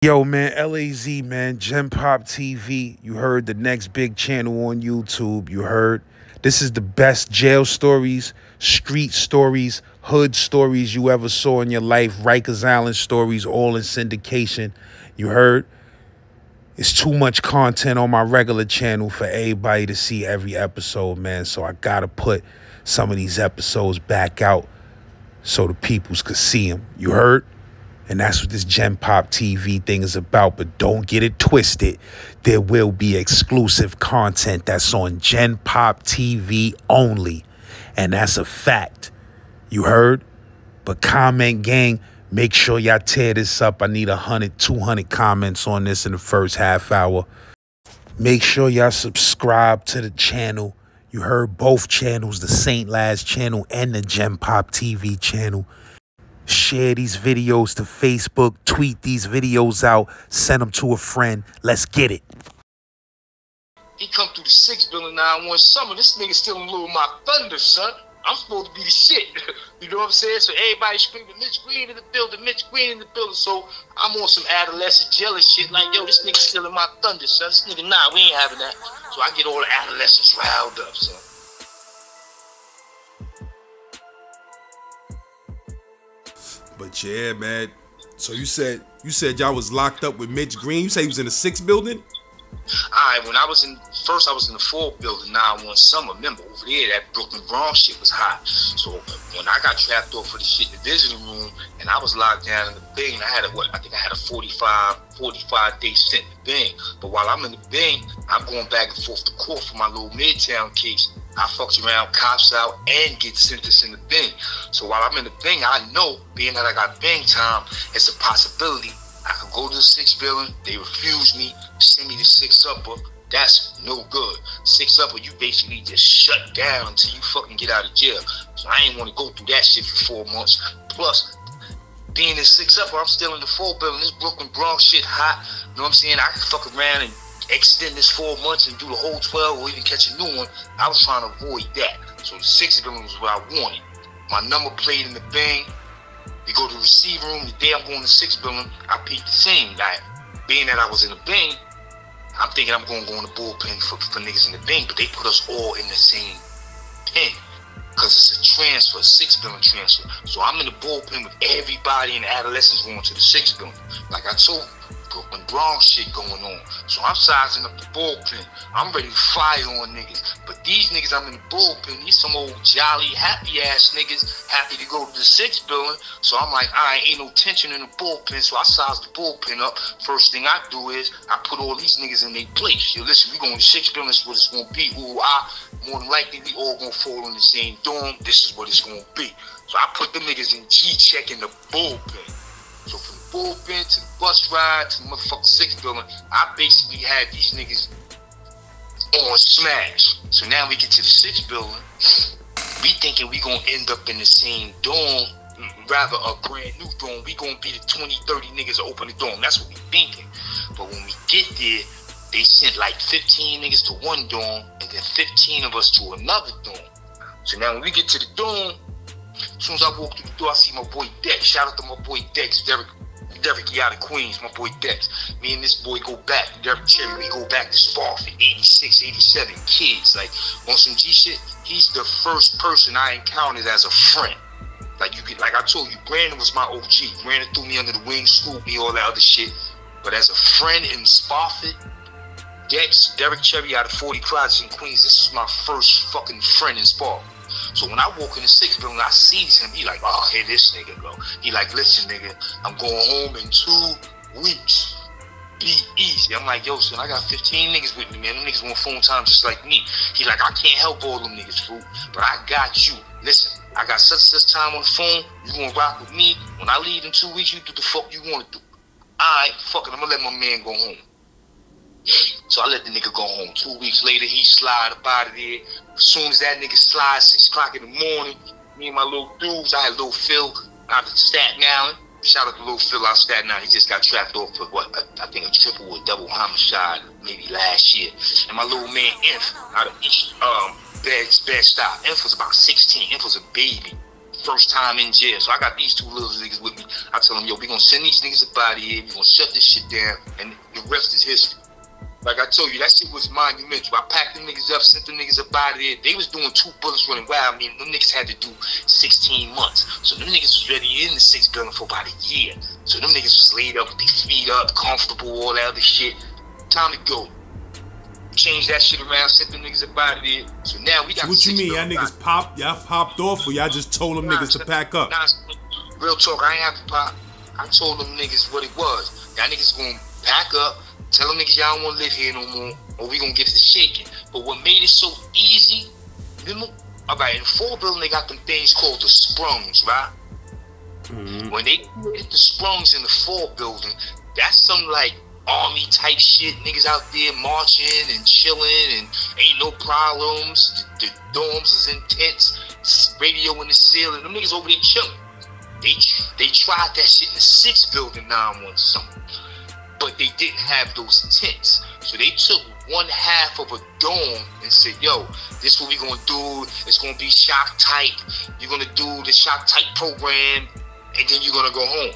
Yo, man, LAZ, man, GenPop TV. You heard the next big channel on YouTube. You heard. This is the best jail stories, street stories, hood stories you ever saw in your life. Rikers Island stories, all in syndication. You heard. It's too much content on my regular channel for everybody to see every episode, man. So I gotta put some of these episodes back out so the peoples could see them. You heard? And that's what this GenPop TV thing is about. But don't get it twisted. There will be exclusive content that's on GenPop TV only. And that's a fact. You heard? But comment, gang, make sure y'all tear this up. I need 100, 200 comments on this in the first half hour. Make sure y'all subscribe to the channel. You heard, both channels, the Saint Laz channel and the GenPop TV channel. Share these videos to Facebook, tweet these videos out, send them to a friend. Let's get it. He come through the 6 building 9-1 summer. This nigga still in lieu of my thunder, son. I'm supposed to be the shit. You know what I'm saying? So everybody screaming, Mitch Green in the building, Mitch Green in the building. So I'm on some adolescent jealous shit like, yo, this nigga still in my thunder, son. This nigga, nah, we ain't having that. So I get all the adolescents riled up, son. But yeah, man. So you said y'all was locked up with Mitch Green. You say he was in the 6 building? Alright, when I was in the 4th building, 9-1 summer. Remember, over there, that Brooklyn Bronx shit was hot. So when I got trapped off for the shit in the visiting room, and I was locked down in the Bing, I had a 45-day stint in the Bing. But while I'm in the Bing, I'm going back and forth to court for my little Midtown case. I fucked around, cops out, and get sentenced in the Bing. So while I'm in the Bing, I know, being that I got Bing time, it's a possibility I could go to the 6 building. They refuse me, send me to 6 upper. That's no good. 6 upper, you basically just shut down until you fucking get out of jail. So I ain't want to go through that shit for 4 months. Plus, being in 6 upper, I'm still in the 4 building. This Brooklyn Bronx shit hot. You know what I'm saying? I can fuck around and extend this 4 months and do the whole 12 or even catch a new one. I was trying to avoid that. So the 6 building was what I wanted. My number plate in the Bing. We go to the receiver room. The day I'm going to 6 building, I peep the same guy. Being that I was in the Bing, I'm thinking I'm going to go in the bullpen for niggas in the Bing, but they put us all in the same pen because it's a transfer, a 6 building transfer. So I'm in the bullpen with everybody in the adolescents going to the 6 building. Like I told you, Brooklyn Bronx shit going on. So I'm sizing up the bullpen. I'm ready to fire on niggas. But these niggas I'm in the bullpen, these some old jolly, happy ass niggas, happy to go to the 6 building. So I'm like, ain't no tension in the bullpen. So I size the bullpen up. First thing I do is I put all these niggas in their place. Yo, listen, we going to 6 building. This is what it's going to be. More than likely, we all going to fall in the same dorm. This is what it's going to be. So I put them niggas in G-check in the bullpen. So from the bullpen to the bus ride to the motherfucking 6 building, I basically had these niggas on smash. So now we get to the 6 building, we thinking we gonna end up in the same dorm, rather a brand new dorm. We gonna be the 20, 30 niggas to open the dorm. That's what we thinking. But when we get there, they sent like 15 niggas to one dorm and then 15 of us to another dorm. So now when we get to the dorm, as soon as I walk through the door, I see my boy Dex. Shout out to my boy Dex, Derek, he out of Queens, my boy Dex. Me and this boy go back, Derek Cherry, we go back to Spark for 86, 87 kids. Like, on some G shit, he's the first person I encountered as a friend. Like I told you, Brandon was my OG. Brandon threw me under the wing, schooled me, all that other shit. But as a friend in Spofford, Dex, Derek Cherry out of 40 Closets in Queens, this is my first fucking friend in Spark. So when I walk in the 6 building, I sees him. He like, oh, here this nigga go. He like, listen, nigga, I'm going home in 2 weeks. Be easy. I'm like, yo, son, I got 15 niggas with me, man. Them niggas want phone time just like me. He like, I can't help all them niggas, fool, but I got you. Listen, I got such time on the phone. You gonna rock with me? When I leave in 2 weeks, you do the fuck you want to do. Alright, fuck it, I'm gonna let my man go home. So I let the nigga go home. 2 weeks later, he slide up out of there. As soon as that nigga slide, 6 o'clock in the morning, me and my little dudes, I had little Phil out of Staten Island. Shout out to little Phil out of Staten Island. He just got trapped off for what? I think a triple or double homicide maybe last year. And my little man Inf out of Bed-Stuy. Inf was about 16. Inf was a baby. first time in jail. So I got these two little niggas with me. I tell them, yo, we gonna send these niggas up out of here. We gonna shut this shit down, and the rest is history. Like I told you, that shit was monumental. I packed them niggas up, sent them niggas up out of there. They was doing 2 bullets running wild. I mean, them niggas had to do 16 months. So them niggas was ready in the 6 building for about a year. So them niggas was laid up with their feet up, comfortable, all that other shit. Time to go. Change that shit around, sent them niggas up out of there. So now we got. So what you mean? Y'all niggas popped? Y'all popped off, or y'all just told them niggas to pack up? Real talk, I ain't have to pop. I told them niggas what it was. Y'all niggas gonna pack up. Tell them niggas y'all don't want to live here no more, or we gonna get it to shaking. But what made it so easy, remember? Alright, in the 4 building, they got them things called the sprungs, right? Mm-hmm. When they hit the sprungs in the 4 building, that's some like army type shit. Niggas out there marching and chilling and ain't no problems. The dorms is in tents, radio in the ceiling. Them niggas over there chilling. They tried that shit in the 6 building 9-1 something. But they didn't have those tents. So they took 1/2 of a dome and said, yo, this what we gonna do. It's gonna be shock type. You're gonna do the shock type program, and then you're gonna go home.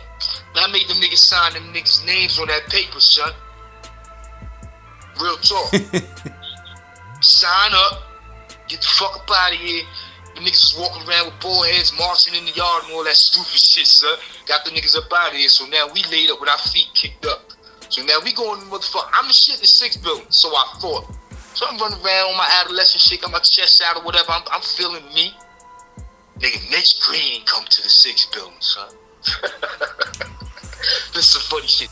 Now I made them niggas sign them niggas' names on that paper, son. Real talk. Sign up, get the fuck up out of here. The niggas was walking around with bald heads, marching in the yard and all that stupid shit, son. Got the niggas up out of here. So now we laid up with our feet kicked up. So now we going to motherfucker. I'm the shit in the 6 building, so I thought. So I'm running around on my adolescent shit, got my chest out or whatever. I'm feeling me. Nigga, Mitch Green come to the 6 building, son. This is some funny shit.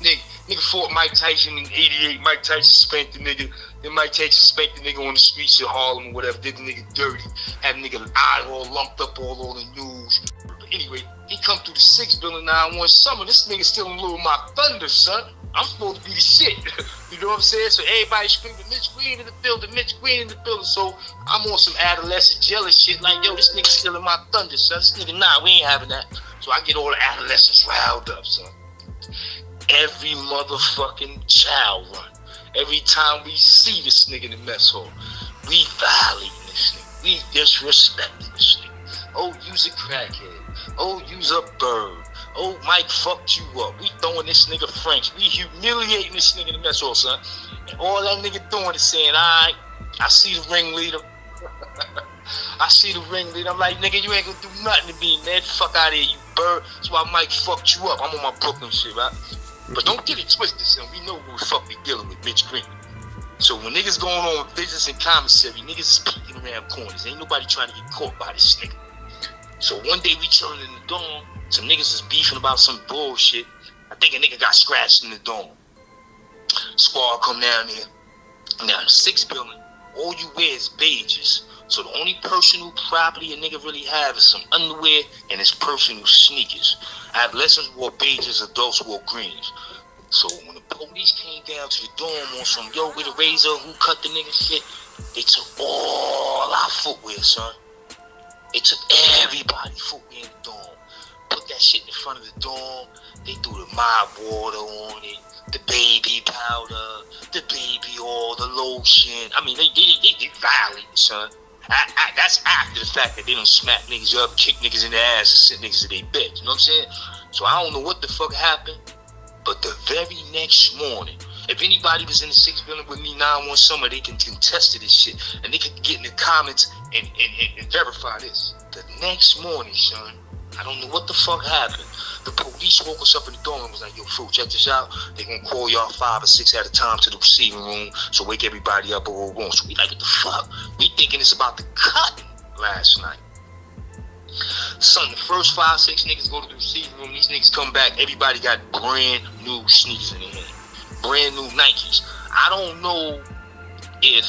Nigga fought Mike Tyson in '88. Mike Tyson spanked the nigga. Then Mike Tyson spanked the nigga on the streets of Harlem or whatever. Did the nigga dirty. Had the nigga eye all lumped up all on the news. But anyway, he come through the 6 building 9-1 summer. This nigga still in little my thunder, son. I'm supposed to be the shit. You know what I'm saying? So everybody screaming, Mitch Green in the building, Mitch Green in the building. So I'm on some adolescent jealous shit like, yo, this nigga still in my thunder, son. This nigga, nah, we ain't having that. So I get all the adolescents riled up, son. Every motherfucking child run. Every time we see this nigga in the mess hall, we violating this nigga. We disrespecting this nigga. Oh, you's a crackhead. Oh, you's a bird. Oh, Mike fucked you up. We throwing this nigga French. We humiliating this nigga in the mess hall, son. And all that nigga doing is saying, alright, I see the ringleader. I see the ringleader. I'm like, nigga, you ain't gonna do nothing to me, man. Fuck out of here, you bird. That's why Mike fucked you up. I'm on my Brooklyn shit, right? But don't get it twisted, son. We know who the fuck we dealing with, Mitch Green. So when niggas going on with visits and commissary, niggas is peeking around corners. Ain't nobody trying to get caught by this nigga. So one day we chilling in the dorm. Some niggas is beefing about some bullshit. I think a nigga got scratched in the dorm. Squad come down there. Now, the 6 building, all you wear is beiges. So the only personal property a nigga really have is some underwear and his personal sneakers. Adolescents wore beiges, adults wore greens. So when the police came down to the dorm on some, yo, with a razor, who cut the nigga shit, they took all our footwear, son. They took everybody's footwear in the dorm. Put that shit in front of the dorm. They threw the mob water on it, the baby powder, the baby oil, the lotion. I mean, they violated, son. That's after the fact that they done smack niggas up, kick niggas in the ass, and sit niggas in their bed. You know what I'm saying? So I don't know what the fuck happened, but the very next morning, if anybody was in the 6 building with me 9-1 summer, they can contest to this shit, and they can get in the comments and verify this. The next morning, son, I don't know what the fuck happened. The police woke us up in the dorm and was like, yo, Fruit, check this out. They gonna call y'all 5 or 6 at a time to the receiving room, so wake everybody up or wrong. So we like, what the fuck? We thinking it's about the cutting last night. Son, the first 5, 6 niggas go to the receiving room. These niggas come back. Everybody got brand new sneakers in their hand. Brand new Nikes. I don't know if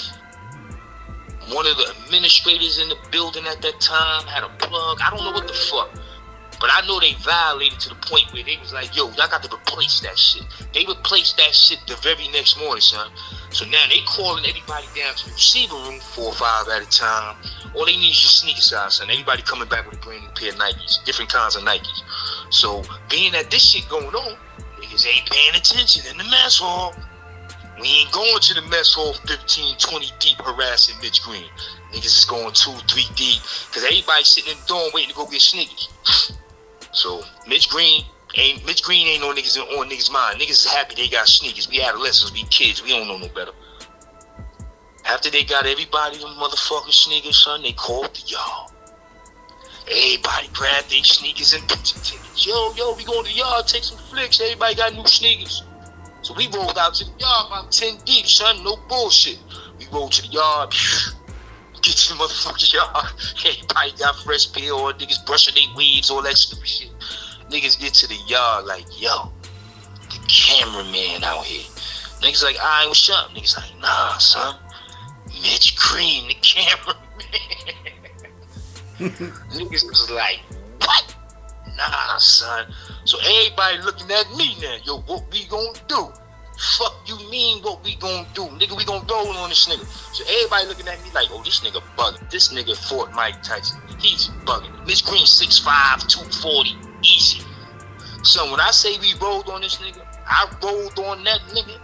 one of the administrators in the building at that time had a plug. I don't know what the fuck. But I know they violated to the point where they was like, yo, y'all got to replace that shit. They replaced that shit the very next morning, son. So now they calling everybody down to the receiving room, 4 or 5 at a time. All they need is your sneaker size, son. Everybody coming back with a brand new pair of Nikes, different kinds of Nikes. So being that this shit going on, niggas ain't paying attention in the mess hall. We ain't going to the mess hall 15, 20 deep harassing Mitch Green. Niggas is going 2, 3 deep. Because everybody sitting in the dorm waiting to go get sneakers. So Mitch Green ain't no niggas on niggas' mind. Niggas is happy they got sneakers. We adolescents, we kids, we don't know no better. After they got everybody them motherfucking sneakers, son, they called the yard. Everybody grabbed their sneakers and picture tickets. Yo, we going to the yard, take some flicks. Everybody got new sneakers. So we rolled out to the yard about 10 deep, son. No bullshit. We rolled to the yard. Get to the motherfucking yard. Everybody got fresh pair on. Niggas brushing their weaves, all that stupid shit. Niggas get to the yard like, yo, the cameraman out here. Niggas like, alright, what's up? Niggas like, nah, son. Mitch Green, the cameraman. Niggas was like, what? Nah, son. So everybody looking at me now. Yo, what we gonna do? Fuck you mean what we gonna do? Nigga, we gonna roll on this nigga. So everybody looking at me like, oh, this nigga bugging. This nigga fought Mike Tyson. He's bugging. Mitch Green 6'5", 240, easy. So when I say we rolled on this nigga, I rolled on that nigga.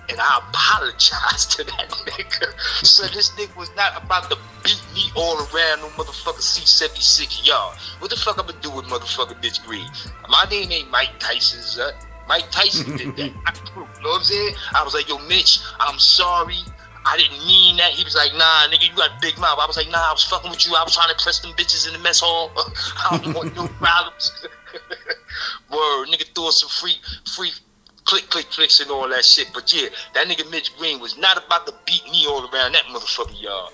And I apologize to that nigga. So this nigga was not about to beat me all around no motherfucking C-76 yard. What the fuck I'm gonna do with motherfucking Mitch Green? My name ain't Mike Tyson, son. Mike Tyson did that. You know what I'm saying? I was like, yo, Mitch, I'm sorry. I didn't mean that. He was like, nah, nigga, you got a big mouth. I was like, nah, I was fucking with you. I was trying to press them bitches in the mess hall. I don't want no problems. Word, nigga threw us some free clicks and all that shit. But yeah, that nigga Mitch Green was not about to beat me all around that motherfucking yard.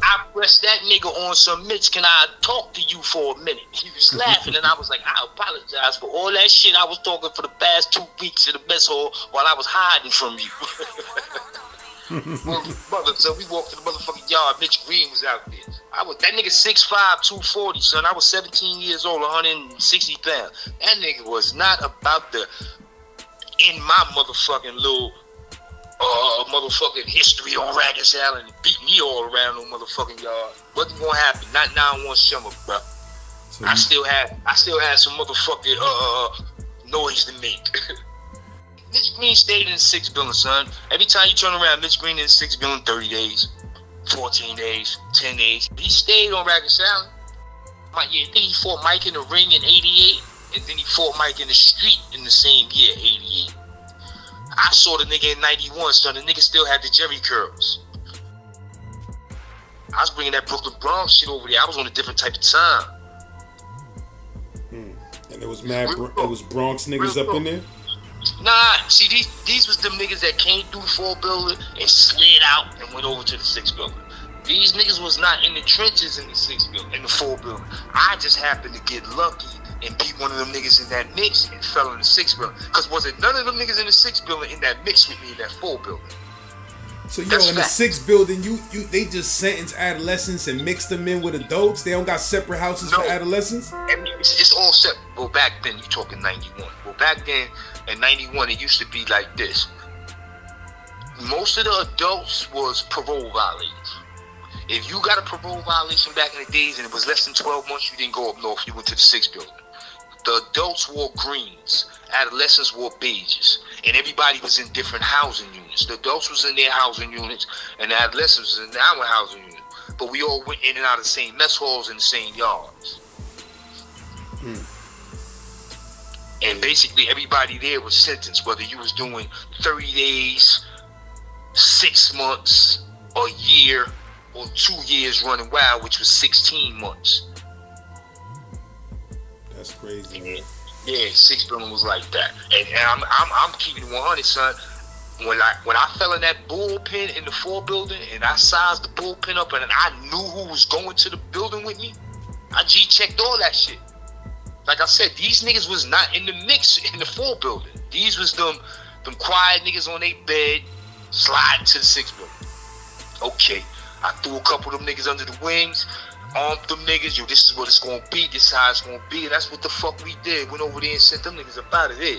I pressed that nigga on some, Mitch, can I talk to you for a minute? He was laughing and I was like, I apologize for all that shit I was talking for the past 2 weeks in the mess hall while I was hiding from you. So we walked to the motherfucking yard. Mitch Green was out there. That nigga 6'5", 240, son. I was 17 years old, 160 pounds. That nigga was not about to in my motherfucking little motherfucking history on Rikers Island and beat me all around no motherfucking yard. Wasn't gonna happen. Not now in one summer, bro. So I still had some motherfucking noise to make. Mitch Green stayed in the 6 building, son. Every time you turn around, Mitch Green in the 6 building, 30 days, 14 days, 10 days. He stayed on Rikers Island. I think he fought Mike in the ring in 88. And then he fought Mike in the street in the same year, 88. I saw the nigga in 91, so the nigga still had the Jerry curls. I was bringing that Brooklyn Bronx shit over there. I was on a different type of time. And it was it was Bronx niggas up in there? Nah, see, these was them niggas that came through the 4 building and slid out and went over to the 6 building. These niggas was not in the trenches in the 6 building, in the 4 building. I just happened to get lucky and beat one of them niggas in that mix and fell in the 6 building. Cause wasn't none of them niggas in the 6 building in that mix with me in that 4 building. So yo, in the 6 building, they just sentenced adolescents and mixed them in with adults. They don't got separate houses for adolescents. It's all separate. Well, back then you talking 91. Well, back then in 91 it used to be like this. Most of the adults was parole violators. If you got a parole violation back in the days and it was less than 12 months, you didn't go up north. You went to the 6 building. The adults wore greens, adolescents wore beiges, and everybody was in different housing units. The adults was in their housing units, and the adolescents was in our housing unit. But we all went in and out of the same mess halls and the same yards. And basically everybody there was sentenced, whether you was doing 30 days, 6 months, a year, or 2 years running wild, which was 16 months. That's crazy, man. Yeah, 6 building was like that, and I'm keeping it 100, son. When I fell in that bullpen in the 4 building, and I sized the bullpen up, and I knew who was going to the building with me, I G-checked all that shit. Like I said, these niggas was not in the mix in the 4 building. These was them quiet niggas on their bed, sliding to the 6 building. Okay, I threw a couple of them niggas under the wings. Armed them niggas, yo, this is what it's gonna be, this is how it's gonna be, and that's what the fuck we did. Went over there and sent them niggas up out of there.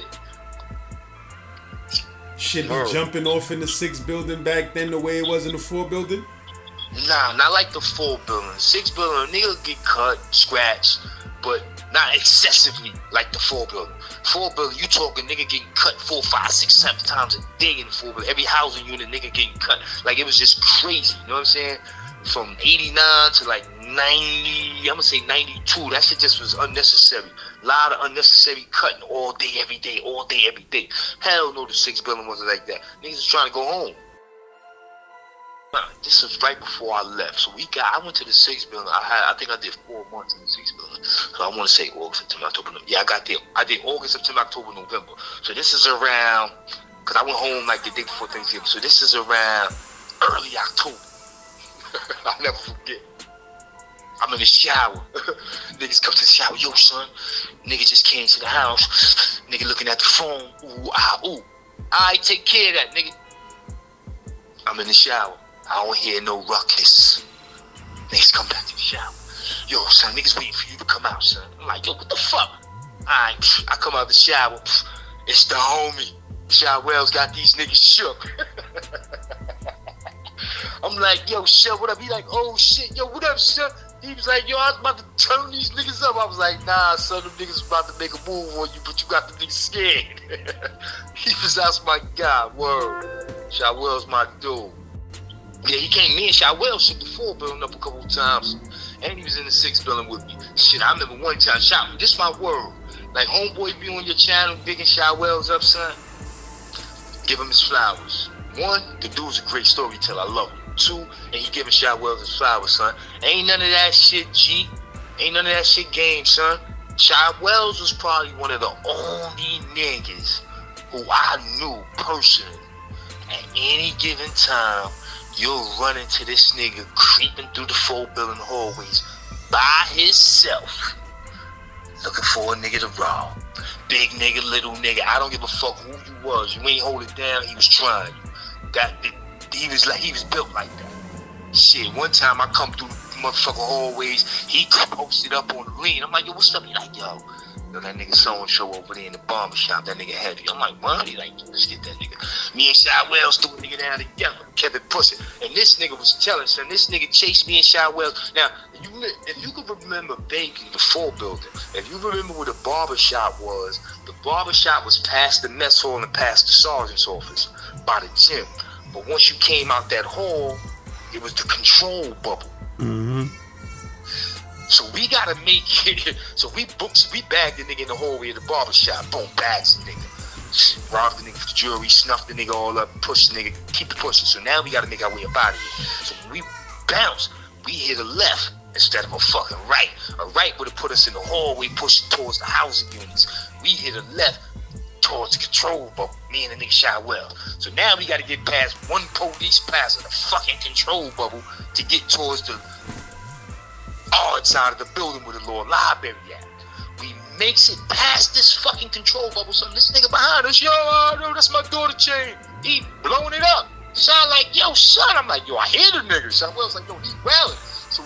Shit be jumping off in the 6 building back then the way it was in the 4 building? Nah, not like the 4 building. 6 building, niggas get cut, scratched, but not excessively like the 4 building. 4 building, you talking nigga getting cut 4, 5, 6, 7 times a day in the 4 building. Every housing unit nigga getting cut. Like, it was just crazy. You know what I'm saying? From 89 to like 90, I'm gonna say 92. That shit just was unnecessary. A lot of unnecessary cutting all day, every day, all day, every day. Hell no, the 6 building wasn't like that. Niggas was trying to go home. This was right before I left. So I went to the 6 building. I think I did 4 months in the 6 building. So I want to say August, September, October, November. Yeah, I did August, September, October, November. So this is around, because I went home like the day before Thanksgiving. So this is around early October. I'll never forget. I'm in the shower. Niggas come to the shower. Yo, son. Nigga just came to the house. Nigga looking at the phone. Ooh, ah, ooh. I take care of that, nigga. I'm in the shower. I don't hear no ruckus. Niggas come back to the shower. Yo, son, niggas waiting for you to come out, son. I'm like, yo, what the fuck? I come out the shower. It's the homie. Shawell's got these niggas shook. I'm like, yo, shit, what up? He like, oh, shit, yo, what up, son? He was like, yo, I was about to turn these niggas up. I was like, nah, son, them niggas about to make a move on you, but you got the niggas scared. He was, that's my guy, word. Shawell's my dude. Yeah, he came, me and Shawell shook the 4 building up a couple of times. And he was in the 6 building with me. Shit, I remember one time, this my word. Like, homeboy be on your channel, digging Shawell's up, son. Give him his flowers. 1, the dude's a great storyteller. I love him. 2, and he giving Shawell's his flowers, son. Ain't none of that shit, G. Ain't none of that shit game, son. Shawell's was probably one of the only niggas who I knew personally. At any given time, you'll run into this nigga creeping through the 4 building hallways by himself, looking for a nigga to rob. Big nigga, little nigga, I don't give a fuck who you was. You ain't hold it down, he was trying you. He was built like that. Shit, one time I come through the motherfucking hallways, he posted up on the lean. I'm like, yo, what's up? He like, yo, that nigga so-and-so over there in the barber shop, that nigga heavy. I'm like, what? He like, let's get that nigga. Me and Shawell's threw a nigga down together, kept it pushing. And this nigga was telling, son, this nigga chased me and Shawell's. Now, if you could remember vaguely the 4 building, if you remember where the barber shop was past the mess hall and past the sergeant's office by the gym. But once you came out that hall, it was the control bubble. Mm-hmm. So we gotta make it. So we bagged the nigga in the hallway of the barber shop. Boom, bags the nigga. Robbed the nigga for the jewelry, snuffed the nigga all up, pushed the nigga, keep it pushing. So now we gotta make our way up out of here. So when we bounce, we hit a left instead of a fucking right. A right would have put us in the hallway pushing towards the housing units. We hit a left towards the control bubble, me and the nigga Shawell. So now we gotta get past one police pass of the fucking control bubble to get towards the odd side of the building where the law library at. We makes it past this fucking control bubble. So this nigga behind us, yo, that's my daughter chain. He blowing it up. Sound like, yo, son. I'm like, yo, I hear the nigga. Shawell's like, yo, he's wailing. So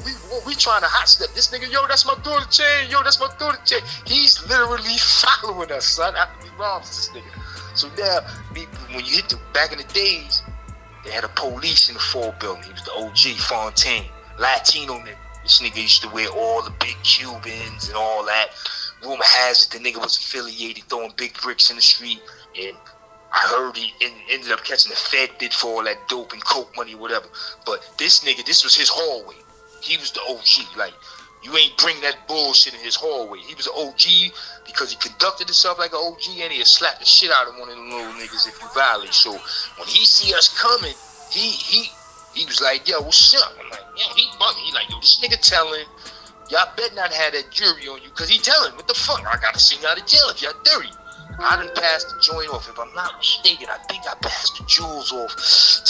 we trying to hot step this nigga, yo, that's my daughter chain, yo, that's my daughter chain. He's literally following us, son, after we robbed this nigga. So now, when you hit the back in the days, they had a police in the 4 building. He was the OG, Fontaine, Latino nigga. This nigga used to wear all the big Cubans and all that. Rumor has it the nigga was affiliated, throwing big bricks in the street, and I heard he ended up catching the Fed bid for all that dope and coke money or whatever. But this nigga, this was his hallway. He was the OG. Like, you ain't bring that bullshit in his hallway. He was an OG because he conducted himself like an OG, and he'd slap the shit out of one of them little niggas if you violate. So when he see us coming, he was like, yo, what's up? I'm like, yo, he bugging. He like, yo, this nigga telling, y'all better not have that jury on you, because he telling, what the fuck? I gotta send y'all to jail if y'all dirty. I done passed the joint off. If I'm not mistaken, I think I passed the jewels off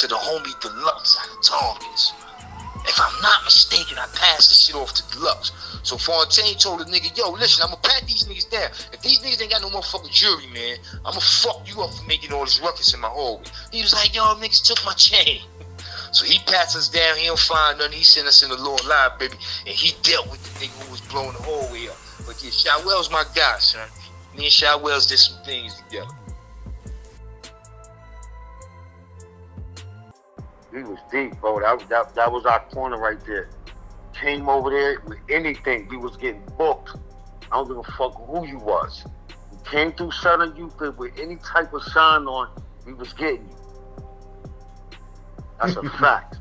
to the homie Deluxe out of Tompkins. If I'm not mistaken, I passed the shit off to Deluxe. So Fontaine told the nigga, yo, listen, I'm gonna pat these niggas down. If these niggas ain't got no motherfucking jury, man, I'm gonna fuck you up for making all this ruckus in my hallway. He was like, yo, niggas took my chain. So he pats us down, he don't find nothing, he sent us in the lower library, and he dealt with the nigga who was blowing the hallway up. But yeah, Shawell's my guy, son. Me and Shawell's did some things together. He was deep, bro. That was our corner right there. Came over there with anything. We was getting booked. I don't give a fuck who you was. came through Southern Euclid with any type of shine on, we was getting you. That's a fact.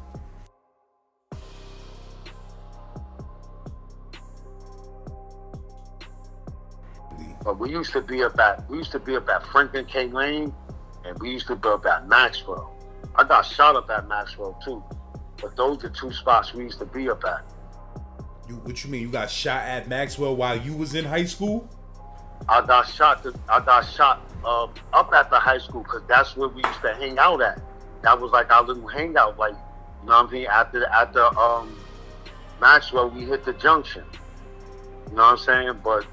But we used to be up at Franklin K. Lane, and we used to be up at Maxwell. I got shot up at Maxwell too, but those are two spots we used to be up at. What you mean? You got shot at Maxwell while you was in high school? I got shot up at the high school because that's where we used to hang out at. That was like our little hangout, like, you know what I mean? After Maxwell, we hit the junction. You know what I'm saying? But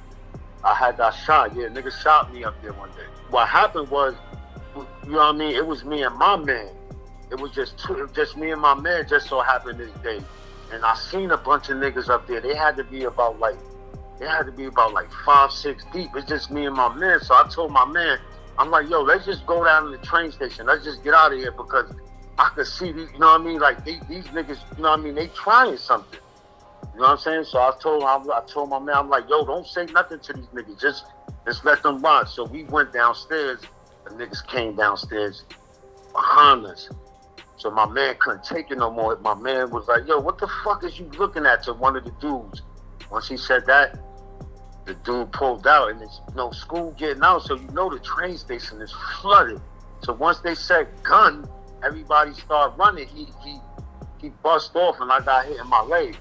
I had that shot. Yeah, nigga shot me up there one day. What happened was, you know what I mean? It was me and my man. It was just me and my man. Just so happened this day, and I seen a bunch of niggas up there. They had to be about like 5, 6 deep. It's just me and my man. So I told my man, I'm like, yo, let's just go down to the train station. Let's just get out of here because I could see these, you know what I mean? Like these niggas, you know what I mean? They trying something. You know what I'm saying? So I told my man, I'm like, yo, don't say nothing to these niggas. Just let them ride. So we went downstairs. The niggas came downstairs behind us. So my man couldn't take it no more. My man was like, yo, what the fuck is you looking at, to one of the dudes? Once he said that, the dude pulled out, and it's, you know, school getting out, so you know the train station is flooded. So once they said gun, everybody started running. He bust off, and I got hit in my leg.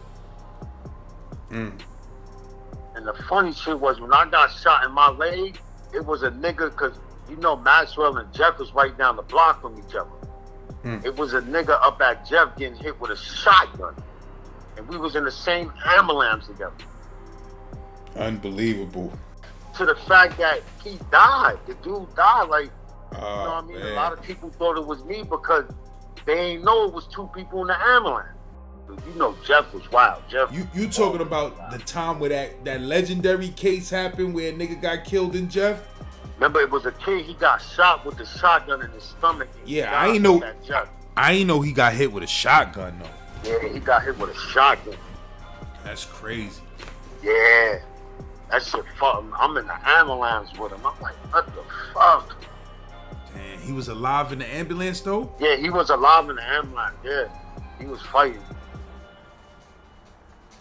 And the funny shit was, when I got shot in my leg, it was a nigga, because you know Maxwell and Jeff was right down the block from each other. It was a nigga up at Jeff getting hit with a shotgun, and we was in the same ambulance together. Unbelievable. To the fact that he died. The dude died. Like, you know what I mean? Man. A lot of people thought it was me because they ain't know it was 2 people in the ambulance. You know, Jeff was wild. Jeff. You talking about the time where that legendary case happened where a nigga got killed in Jeff? Remember, it was a kid. He got shot with the shotgun in his stomach. Yeah, I ain't know he got hit with a shotgun though. Yeah, he got hit with a shotgun. That's crazy. Yeah. That shit fuck. I'm in the ambulance with him. I'm like, what the fuck? Damn, he was alive in the ambulance though? Yeah, he was alive in the ambulance. Yeah, he was fighting.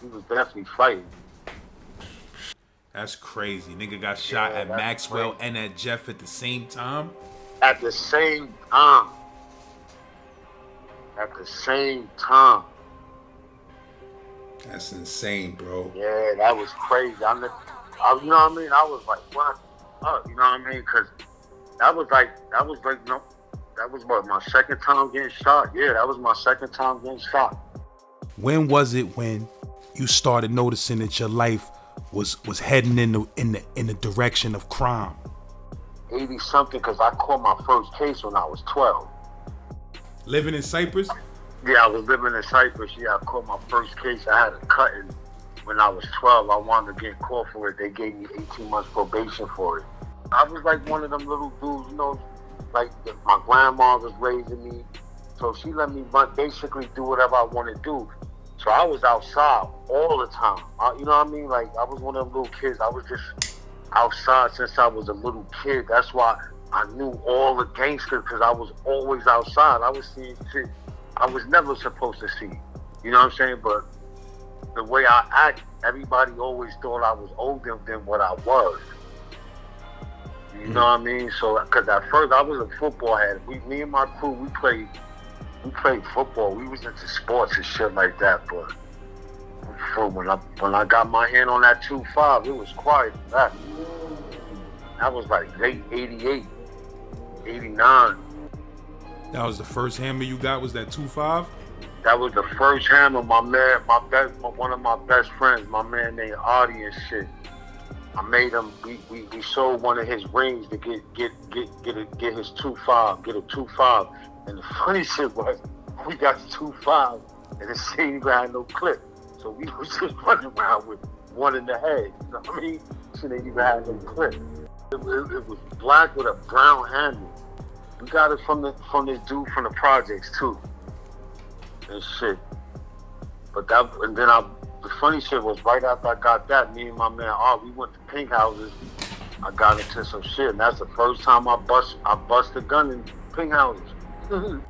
He was definitely fighting. That's crazy. Nigga got shot at Maxwell and at Jeff at the same time? At the same time. At the same time. That's insane, bro. Yeah, that was crazy. You know what I mean? I was like, what? You know what I mean? Because that was like, you know, that was what, my second time getting shot. Yeah, that was my second time getting shot. When was it when you started noticing that your life was heading in the direction of crime? 80 something, because I caught my first case when I was 12. Living in Cyprus? Yeah, I was living in Cyprus. Yeah, I caught my first case. I had a cutting when I was 12. I wanted to get caught for it. They gave me 18 months probation for it. I was like one of them little dudes, you know, like my grandma was raising me. So she let me basically do whatever I want to do. So I was outside all the time. You know what I mean? Like, I was one of them little kids. I was just outside since I was a little kid. That's why I knew all the gangsters, because I was always outside. I was seeing shit I was never supposed to see. You know what I'm saying? But the way I act, everybody always thought I was older than what I was. You know what I mean? So, because at first I was a football head. Me and my crew, we played football. We was into sports and shit like that. But when I got my hand on that 2.5, it was quiet. That was like late 88, 89. That was the first hammer you got, was that 2.5? That was the first hammer. My man, one of my best friends, my man named Artie and shit. I made him. We sold one of his rings to get his 2.5, get a 2.5. And the funny shit was, we got the 2.5, and it didn't even have no clip. So we was just running around with one in the head. You know what I mean? She didn't even have no clip. It was black with a brown handle. We got it from this dude from the projects too, and shit. But the funny shit was, right after I got that, me and my man Art, we went to Pink Houses, I got into some shit, and that's the first time I bust a gun in pink houses.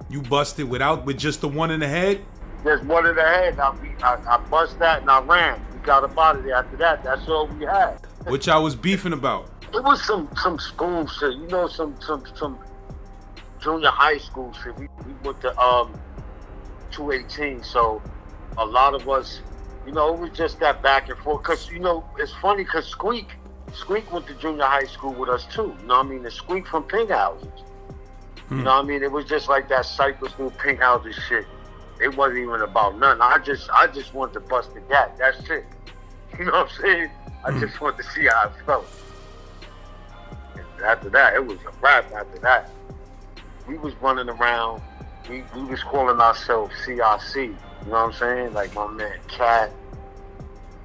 You busted with just the one in the head? There's one in the head. I bust that and I ran. We got up out of there after that. That's all we had. What y'all was beefing about? It was some school shit, you know, some junior high school shit. We went to 218, so a lot of us, you know, it was just that back and forth. Cause you know, it's funny cause Squeak went to junior high school with us too. You know what I mean? The Squeak from Pink Houses. You know what I mean? It was just like that Cypress New Pink Houses shit. It wasn't even about nothing. I just wanted to bust the gap. That's it. You know what I'm saying? I just wanted to see how it felt. And after that, it was a wrap after that. We was running around. We was calling ourselves CRC. You know what I'm saying? Like my man Cat,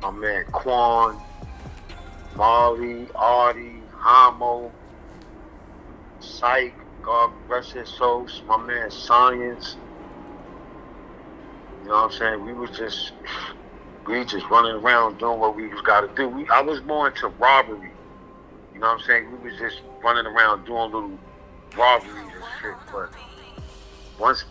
my man Quan, Marley, Artie, Homo, Psych, God rest his soul, my man Science. You know what I'm saying? We just running around doing what we was gotta do. I was more into robbery. You know what I'm saying? We was just running around doing little robberies and shit. But once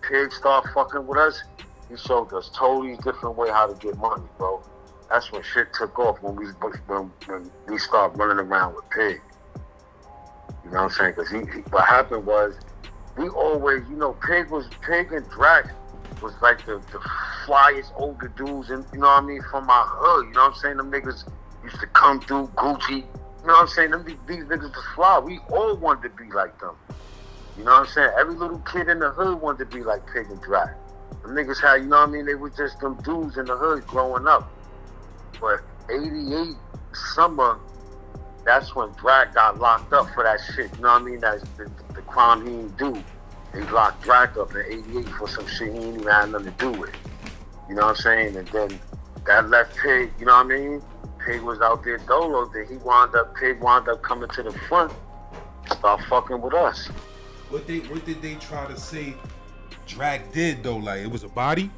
Pig started fucking with us, he showed us totally different way how to get money, bro. That's when shit took off when we started running around with Pig. You know what I'm saying? Because what happened was, we always, you know, Pig and Drac was like the flyest older dudes, and you know what I mean, from my hood. You know what I'm saying? Them niggas used to come through Gucci. You know what I'm saying? These niggas was fly. We all wanted to be like them. You know what I'm saying? Every little kid in the hood wanted to be like Pig and Drac. Them niggas had, you know what I mean? They were just them dudes in the hood growing up. But 88 summer, that's when Drac got locked up for that shit. You know what I mean? That's the crime he didn't do. They locked Drac up in 88 for some shit he didn't even have nothing to do with. You know what I'm saying? And then that left Pig, you know what I mean? Pig was out there dolo. Then Pig wound up coming to the front, start fucking with us. What did they try to say Drac did though? Like it was a body?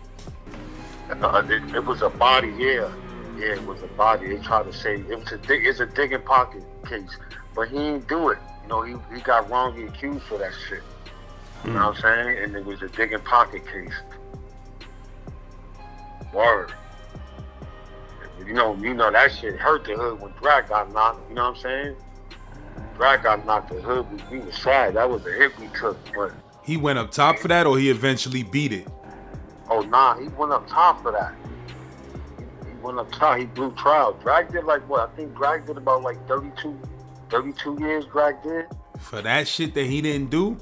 It was a body, yeah. Yeah, it was a body. They tried to say it's a digging pocket case, but he didn't do it. You know, he got wrongly accused for that shit. You know what I'm saying? And it was a digging pocket case. Word. You know that shit hurt the hood when Drac got knocked. You know what I'm saying? Drac got knocked the hood. We was sad. That was a hit we took. But he went up top for that, or he eventually beat it? Oh nah, he went up top for that. He went up top. He blew trial. Drac did like what? I think Drac did about like 32 years. Drac did for that shit that he didn't do.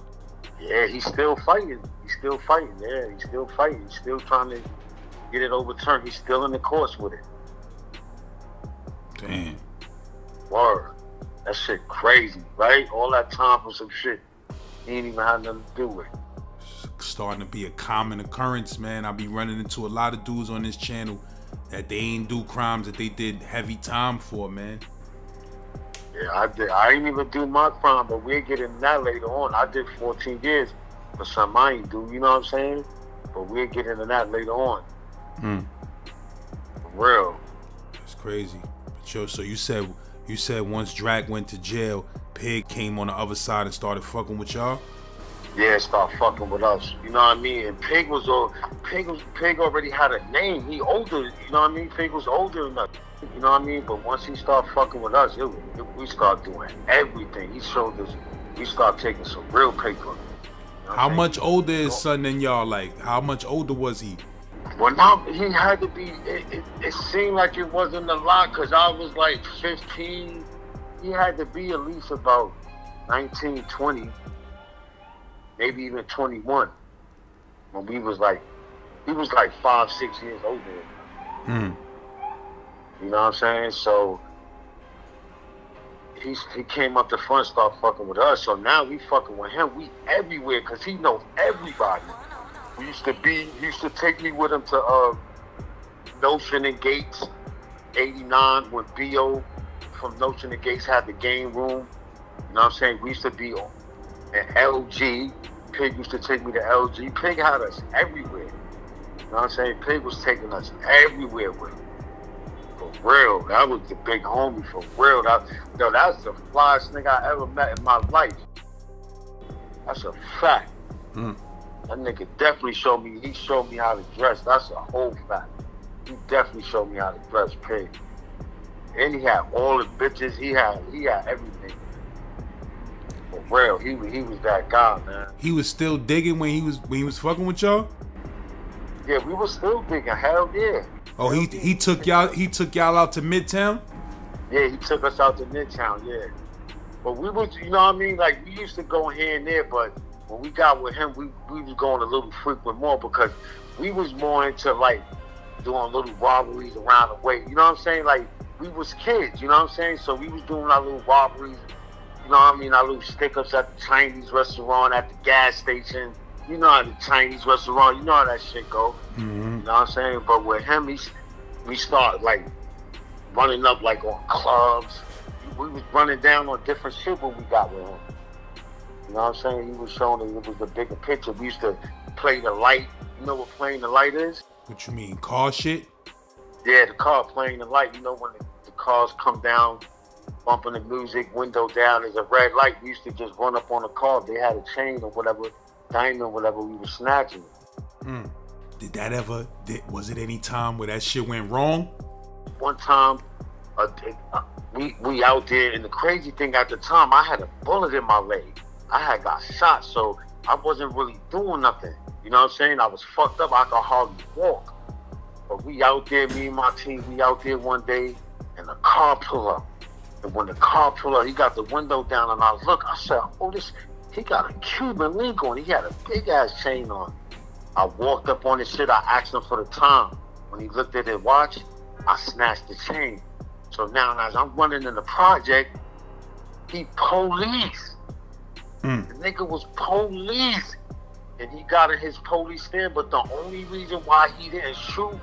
Yeah, he's still fighting. He's still fighting. Yeah, he's still fighting. He's still trying to get it overturned. He's still in the courts with it. Damn. Word. That shit crazy, right? All that time for some shit he ain't even had nothing to do with. It's starting to be a common occurrence, man. I be running into a lot of dudes on this channel that they ain't do crimes that they did heavy time for, man. Yeah, I did. I ain't even do my crime, but we'll get into that later on. I did 14 years for something I ain't do, you know what I'm saying? But we'll get into that later on. For real. That's crazy. But yo, so you said once Drac went to jail, Pig came on the other side and started fucking with y'all? Yeah, start fucking with us. You know what I mean? And Pig already had a name. He older, you know what I mean? Pig was older than us. You know what I mean? But once he started fucking with us, we started doing everything. He showed us, we started taking some real paper. You know how much older is son than y'all? Like, how much older was he? Well, now he had to be, it seemed like it wasn't a lot because I was like 15. He had to be at least about 19, 20, maybe even 21. When he was like 5, 6 years older. You know what I'm saying? So he came up the front, started fucking with us. So now we fucking with him. We everywhere because he knows everybody. He used to take me with him to Notion and Gates, 89, when B.O. from Notion and Gates had the game room. You know what I'm saying? We used to be at LG. Pig used to take me to LG. Pig had us everywhere. You know what I'm saying? Pig was taking us everywhere with him. For Real, that was the big homie for real. That's the flyest nigga I ever met in my life. That's a fact. That nigga definitely showed me. He showed me how to dress. That's a whole fact. He definitely showed me how to dress, pig. And he had all the bitches. He had everything. For real, he was that guy, man. He was still digging when he was fucking with y'all? Yeah, we were still digging. Hell yeah. Oh, he took y'all out to Midtown? Yeah, he took us out to Midtown, yeah. But we was, you know what I mean? Like, we used to go here and there, but when we got with him, we was going a little frequent more because we was more into, like, doing little robberies around the way. You know what I'm saying? Like, we was kids, you know what I'm saying? So we was doing our little robberies, you know what I mean? Our little stick-ups at the Chinese restaurant, at the gas station. You know how the Chinese restaurant, you know how that shit go. You know what I'm saying? But with him, we started, like, running up, like, on clubs. We was running down on different shit when we got with him. You know what I'm saying? He was showing us it was the bigger picture. We used to play the light. You know what playing the light is? What you mean, car shit? Yeah, the car playing the light. You know when the cars come down, bumping the music, window down, there's a red light. We used to just run up on the car. They had a chain or whatever, diamond or whatever, we were snatching. Was it any time where that shit went wrong? One time, we out there, and the crazy thing at the time, I had a bullet in my leg. I had got shot, so I wasn't really doing nothing. You know what I'm saying? I was fucked up. I could hardly walk. But we out there, me and my team, we out there one day, and the car pull up. And when the car pull up, he got the window down, and I look, I said, oh, he got a Cuban link on. He had a big-ass chain on. I walked up on his shit. I asked him for the time. When he looked at his watch, I snatched the chain. So now as I'm running in the project, he police. The nigga was police. And he got in his police stand, but the only reason why he didn't shoot,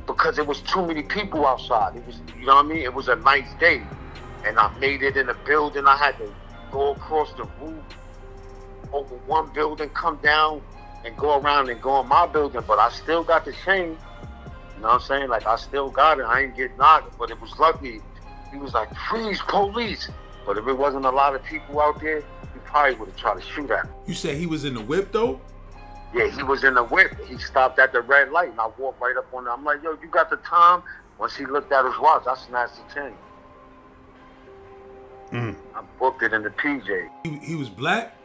because there was too many people outside. It was, you know what I mean? It was a nice day. And I made it in the building. I had to go across the roof, over one building, come down, and go around and go in my building. But I still got the chain. You know what I'm saying? Like, I still got it. I ain't get knocked. But it was lucky. He was like, freeze, police. But if it wasn't a lot of people out there, he probably would have tried to shoot at me. You said he was in the whip, though? Yeah, he was in the whip. He stopped at the red light, and I walked right up on him. I'm like, yo, you got the time? Once he looked at his watch, I snatched the chain. I booked it in the PJ. He was black?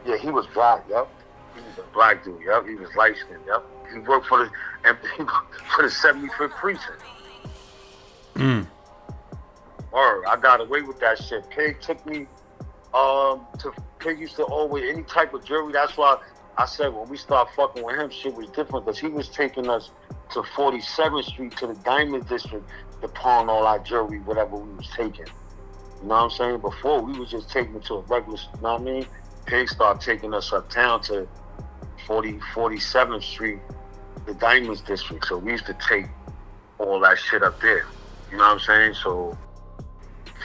Yeah, he was black, yup. He was a black dude, yup. He was light-skinned, yup. He worked for the 75th precinct. Or I got away with that shit. Pig took me Pig used to always, any type of jewelry. That's why I said when we start fucking with him, shit was different, because he was taking us to 47th Street, to the Diamond District, to pawn all our jewelry, whatever we was taking. You know what I'm saying? Before, we was just taking it to a regular, you know what I mean? Pig started taking us uptown to 47th Street, the Diamonds District. So we used to take all that shit up there. You know what I'm saying? So,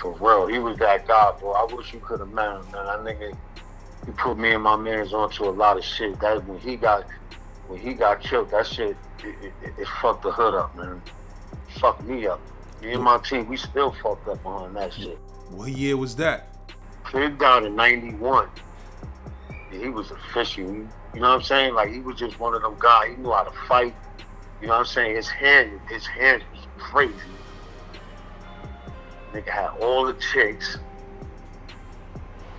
for real, he was that guy, bro. I wish you could have met him, man. That nigga, he put me and my mans onto a lot of shit. That when he got killed, that shit, it fucked the hood up, man. It fucked me up. Me and my team, we still fucked up on that shit. What year was that? Pig died in 91. And he was official. You know what I'm saying? Like, he was just one of them guys. He knew how to fight. You know what I'm saying? His hands was crazy. Nigga had all the chicks.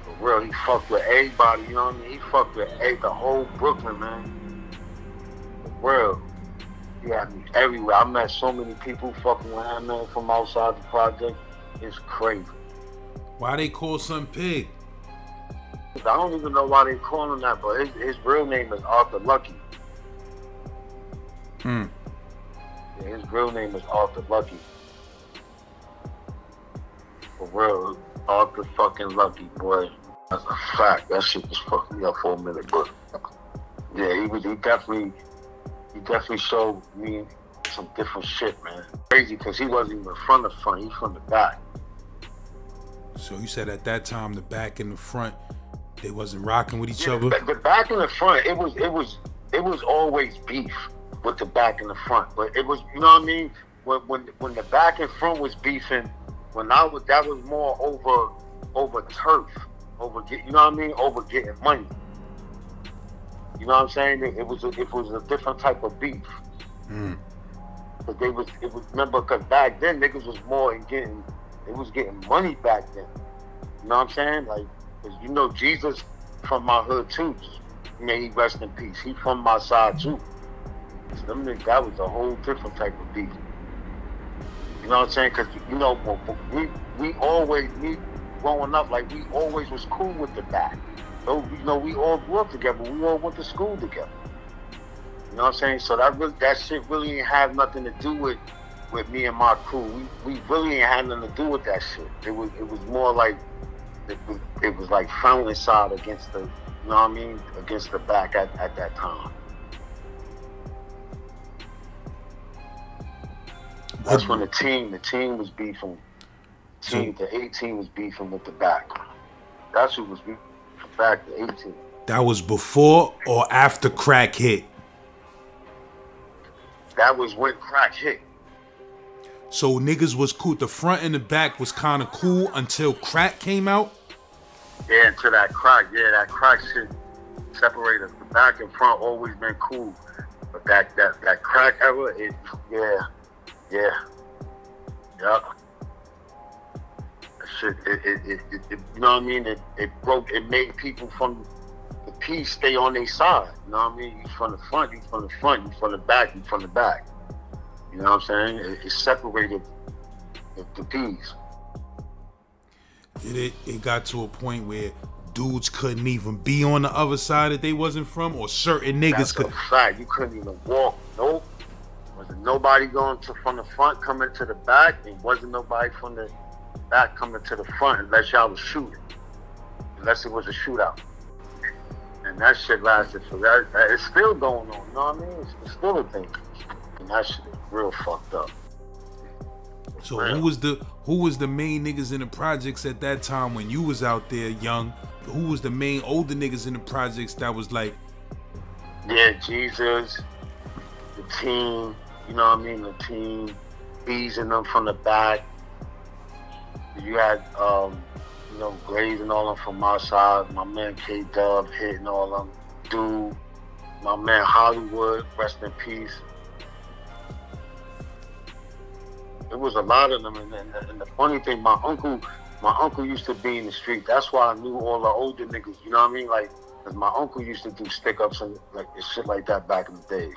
For real, he fucked with everybody, you know what I mean? He fucked with the whole Brooklyn, man. For real. He had me everywhere. I met so many people fucking with him, man, from outside the project. It's crazy. Why they call son Pig? I don't even know why they call him that, but his real name is Arthur Lucky. Yeah, his real name is Arthur Lucky. For real, Arthur fucking Lucky, boy. That's a fact. That shit was fucking me up for a minute, but yeah, he definitely showed me some different shit, man. Crazy, because he wasn't even from the front, he's from the back. So you said at that time the back and the front, they wasn't rocking with each other? The back and the front, it was always beef with the back and the front. But it was, you know what I mean? when the back and front was beefing, that was more over turf, you know what I mean, over getting money. You know what I'm saying? It was a different type of beef. But remember, because back then niggas was more in getting money back then. You know what I'm saying? Like, 'cause you know Jesus from my hood too. May he rest in peace. He from my side too. So them niggas, that was a whole different type of beef. You know what I'm saying? Because you know we always, me growing up, like we always was cool with the back. So you know we all grew up together. We all went to school together. You know what I'm saying? So that shit really ain't have nothing to do with me and my crew. We really ain't had nothing to do with that shit. It was more like it was like fountain side against the, you know what I mean, against the back at that time. That's when the team was beefing. The 18 was beefing with the back. That's who was beefing back, the 18. That was before or after crack hit? That was when crack hit. So niggas was cool. The front and the back was kind of cool until crack came out? Yeah, until that crack. Yeah, that crack shit separated. The back and front always been cool. But that crack era, yup. That shit, you know what I mean? It made people from the piece stay on their side. You know what I mean? You from the front, you from the front, you from the back, you from the back. You know what I'm saying? It separated the piece. It got to a point where dudes couldn't even be on the other side that they wasn't from, or certain niggas could. That's a fact. You couldn't even walk. Nope. Wasn't nobody going from the front coming to the back, and wasn't nobody from the back coming to the front unless y'all was shooting. Unless it was a shootout. And that shit lasted for that. It's still going on. You know what I mean? It's still a thing. And that shit is real fucked up. So who was the main niggas in the projects at that time when you was out there young? Who was the main older niggas in the projects that was like? Yeah, Jesus, the team, you know what I mean? The team, Bees and them from the back. You had, you know, Glaze and all them from my side. My man K-Dub hitting all them. Dude, my man Hollywood, rest in peace. It was a lot of them, and the funny thing, my uncle used to be in the street. That's why I knew all the older niggas. You know what I mean? Like, cause my uncle used to do stick ups and like shit like that back in the days.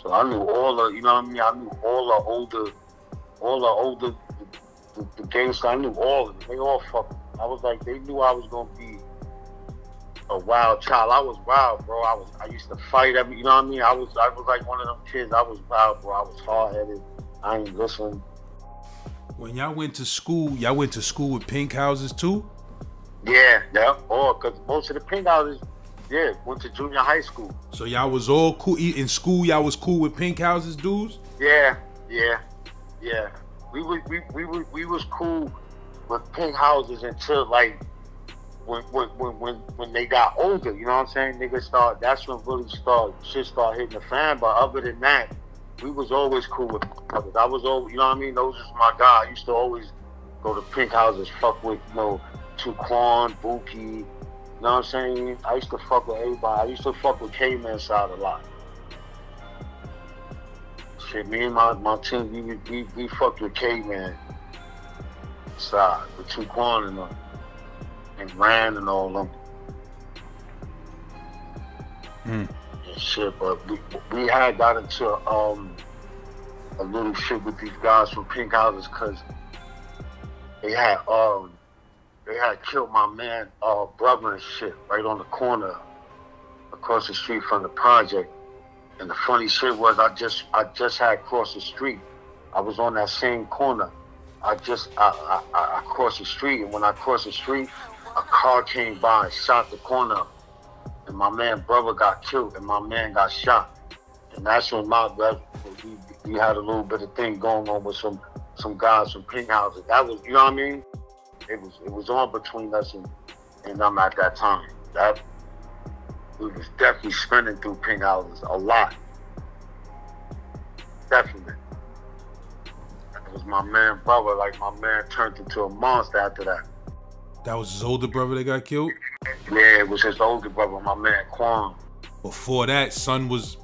So I knew all the, you know what I mean? I knew all the gangsters. I knew all of them. They all fucking. I was like, they knew I was gonna be a wild child. I was wild, bro. I used to fight every, you know what I mean? I was like one of them kids. I was wild, bro. I was hard-headed. I ain't listening. When y'all went to school with pink houses too? Yeah. Because most of the pink houses, yeah, went to junior high school. So y'all was all cool in school. Y'all was cool with pink houses, dudes? Yeah. We was cool with pink houses until like when they got older, you know what I'm saying? Niggas that's when really shit started hitting the fan. But other than that, we was always cool with brothers. I was always, you know what I mean? Those was my guy. I used to always go to pink houses, fuck with, you know, FRUITQUAN, Buki, you know what I'm saying? I used to fuck with everybody. I used to fuck with K-Man side a lot. Shit, me and my team, we fucked with K-Man side, with FRUITQUAN and and Rand and all them. And shit, but we had got into a little shit with these guys from pink houses because they had killed my man brother and shit right on the corner across the street from the project. And the funny shit was I just had crossed the street. I was on that same corner. I crossed the street, and when I crossed the street, a car came by and shot the corner up. And my man brother got killed, and my man got shot. And that's when we had a little bit of thing going on with some guys from pink houses. That was, you know what I mean? It was on between us and them at that time. That we was definitely spinning through pink houses a lot. my man brother. Like, my man turned into a monster after that. That was his older brother that got killed? Yeah, it was his older brother, my man Quan. Before that, son was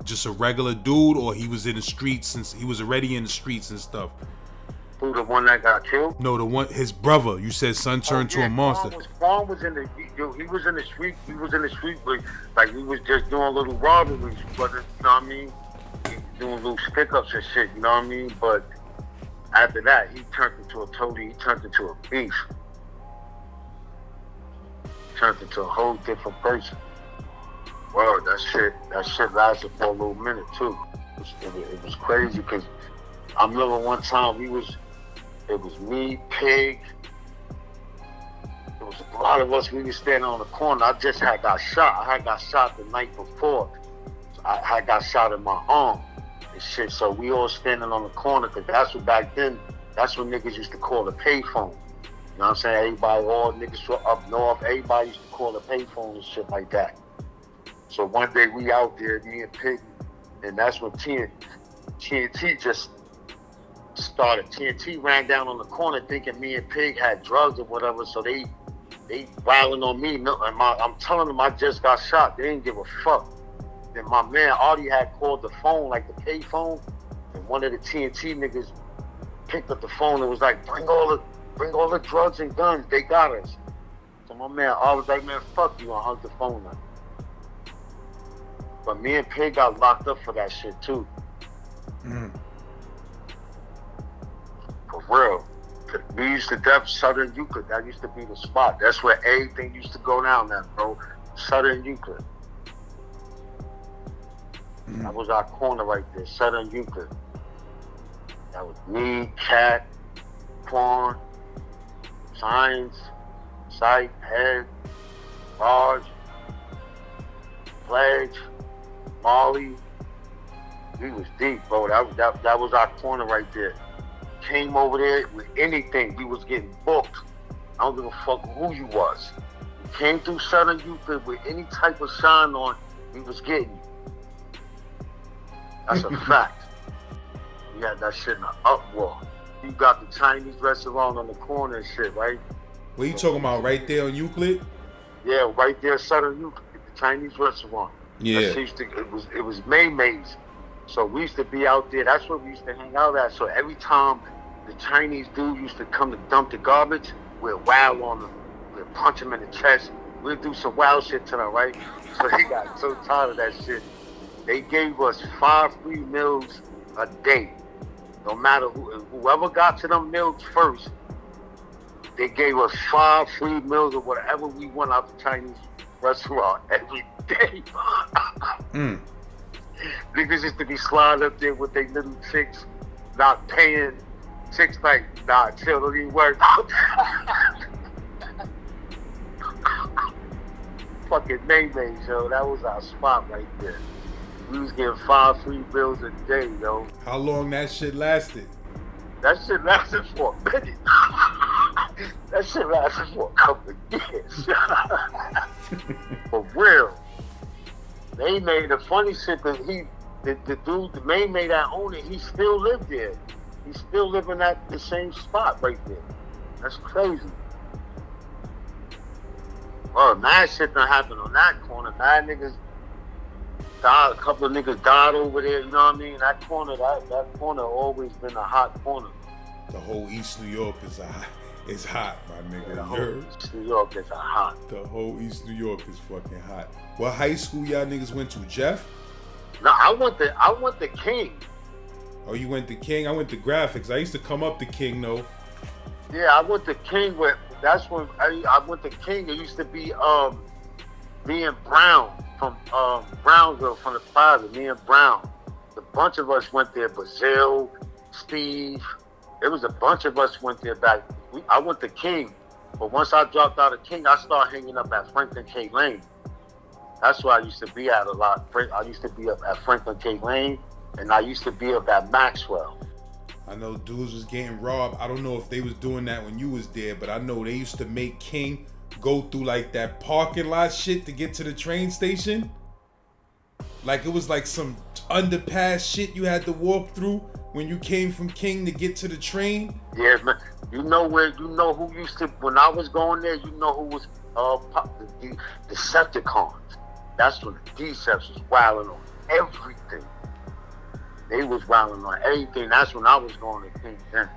just a regular dude, or he was in the streets since he was already in the streets and stuff? Who, the one that got killed? No, the one, his brother. You said son turned to a monster. Quan was in the, he was in the street. He was in the street, but like he was just doing little robberies, but you know what I mean? He was doing little stick-ups and shit, you know what I mean? But after that, he turned into a beast. Turned into a whole different person. Wow, that shit lasted for a little minute too. It was crazy because I remember one time it was me, Pig. There was a lot of us. We were standing on the corner. I just had got shot. I had got shot the night before. I had got shot in my arm and shit. So we all standing on the corner because that's what back then. That's when niggas used to call the payphone. You know what I'm saying? Everybody, all niggas from up north, everybody used to call the payphone and shit like that. So one day we out there, me and Pig, and that's when TNT just started. TNT ran down on the corner thinking me and Pig had drugs or whatever, so they wilding on me. No, and I'm telling them I just got shot. They didn't give a fuck. Then my man Artie had called the phone, like the pay phone, and one of the TNT niggas picked up the phone and was like, bring all the drugs and guns, they got us. So my man Artie was like, man, fuck you, I hung the phone up. But me and Pig got locked up for that shit too. Mm. For real. We used to def Southern Euclid. That used to be the spot. That's where everything used to go down at, bro. Southern Euclid. Mm. That was our corner right there, Southern Euclid. That was me, Cat, Quan, Science, Sight, Head, Raj, Pledge, Molly. We was deep, bro. That was our corner right there. Came over there with anything. We was getting booked. I don't give a fuck who you was. You came through Southern Euclid with any type of sign on, we was getting you. That's a fact. We had that shit in an uproar. You got the Chinese restaurant on the corner and shit, right? What you talking about, right there on Euclid? Yeah, right there, Southern Euclid, the Chinese restaurant. Yeah. It was May's. So we used to be out there. That's where we used to hang out at. So every time the Chinese dude used to come to dump the garbage, we'd wow on them. We'd punch him in the chest. We'd do some wild shit to them, right? So they got so tired of that shit. They gave us 5 free meals a day. No matter whoever got to them meals first, they gave us 5 free meals or whatever we want out the Chinese restaurant every day. Mm. Niggas used to be sliding up there with their little chicks, not paying. Chicks like, nah, chill, don't even worry. Fucking May's, yo. That was our spot right there. We was getting 5 free bills a day, yo. How long that shit lasted? That shit lasted for a minute. That shit lasted for a couple of years. For real. They made the funny shit that the dude, the main made that own it, he still lived there. He's still living at the same spot right there. That's crazy. Well, mad shit done happened on that corner. Mad niggas died, a couple of niggas died over there, you know what I mean? That corner always been a hot corner. The whole East New York is hot, my nigga. The whole East New York is hot. The whole East New York is fucking hot. What high school y'all niggas went to, Jeff? No, I went to King. Oh, you went to King? I went to Graphics. I used to come up to King, though. Yeah, I went to King. That's when I went to King. It used to be me and Brown from Brownsville, from the plaza. Me and Brown. A bunch of us went there. Brazil, Steve. There was a bunch of us went there back. I went to King. But once I dropped out of King, I started hanging up at Franklin K. Lane. That's where I used to be at a lot. I used to be up at Franklin K. Lane, and I used to be up at Maxwell. I know dudes was getting robbed. I don't know if they was doing that when you was there, but I know they used to make King go through like that parking lot shit to get to the train station. Like it was like some underpass shit you had to walk through when you came from King to get to the train? Yeah, man. You know who used to, when I was going there, you know who was the Decepticons. That's when the Decepts was wilding on everything. They was wilding on everything. That's when I was going to King then.